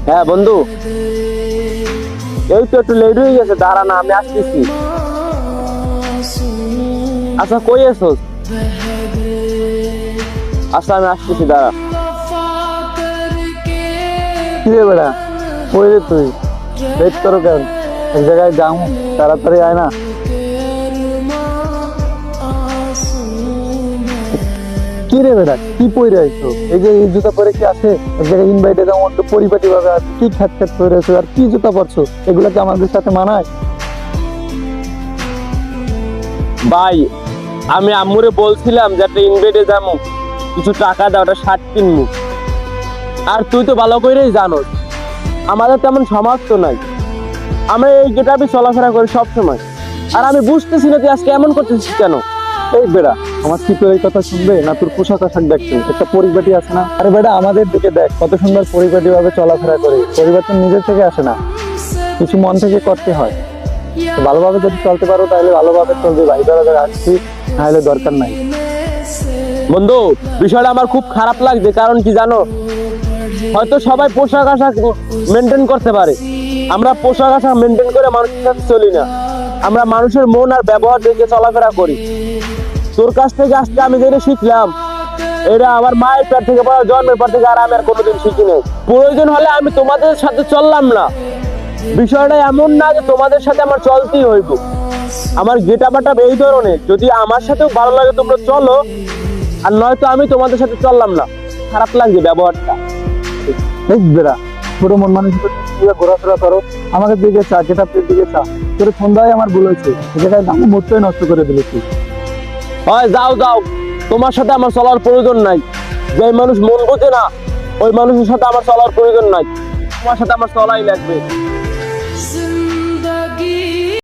হ্যাঁ বন্ধু, এই তো একটু লেট হয়ে গেছে, দাঁড়া না আমি আসতেছি। আচ্ছা কই এসোস? আচ্ছা আমি আসতেছি, দাঁড়া। কি রে বেড়া, কই রে তুই? লেট করো কেন? এক জায়গায় যাও, তাড়াতাড়ি আয় না। কি রে বেড়া, কি পরে আইছো? এই যে এই জুতা পরে কি আছে? এক জায়গায় ইনভাইটে যাও, অন্ত পরিপাটি ভাবে আছে, কি খ্যাত খ্যাত পরে আছো আর কি জুতা পরছো? এগুলা কি আমাদের সাথে মানায়? ভাই, আমি আম্মুরে বলছিলাম যে একটা ইনভেটে যাবো, কিছু টাকা দাও, ওটা শার্ট কিনবো। আর তুই তো ভালো করেই জানোস আমাদের তেমন সমাজ তো নাই, আমরা এই গেটাপে চলাফেরা করি সব সময়। আর আমি বুঝতেছি না তুই আজকে এমন করতেছিস কেন? এই বেড়া, আমার কি তোর এই কথা শুনবে না? তোর পোশাক আশাক দেখছে, একটা পরিপাটি আছে না? আরে বেড়া, আমাদের দিকে দেখ, কত সুন্দর পরিপাটি ভাবে চলাফেরা করে। পরিবর্তন নিজের থেকে আসে না, কিছু মন থেকে করতে হয়। তো ভালোভাবে যদি চলতে পারো তাহলে ভালোভাবে চলবে, ভাই বেড়া আসছি, নাহলে দরকার নাই। বন্ধু, বিষয়টা আমার খুব খারাপ লাগছে, কারণ কি জানো, হয়তো সবাই পোশাক আশাক মেনটেন করতে পারে, আমরা পোশাক আশাক মেনটেন করে মানুষের সাথে চলি না, আমরা মানুষের মন আর ব্যবহার দেখে চলাফেরা করি। তোর কাছ থেকে আজকে আমি যেটা শিখলাম, এটা আমার মায়ের পেট থেকে পড়া, জন্মের পর থেকে আর আমি আর কোনোদিন শিখি নাই। প্রয়োজন হলে আমি তোমাদের সাথে চললাম না, বিষয়টা এমন না যে তোমাদের সাথে আমার চলতেই হইব। আমার গেটাপাটা এই ধরনের, যদি আমার সাথেও ভালো লাগে তোমরা চলো, আর নয়তো আমি তোমাদের সাথে চললাম না। খারাপ লাগছে ব্যবহারটা। এই বেড়া, ছোট মন মানুষের ঘোরাফেরা করো, আমাদের দিকে চা, গেটাপের দিকে চা। তোর সন্ধ্যায় আমার ভুল হয়েছে, এই জায়গায় দাম মুহূর্তই নষ্ট করে দিলেছি। হয় যাও যাও, তোমার সাথে আমার চলার প্রয়োজন নাই। যে মানুষ মন বোঝে না, ওই মানুষের সাথে আমার চলার প্রয়োজন নাই। তোমার সাথে আমার চলাই লাগবে।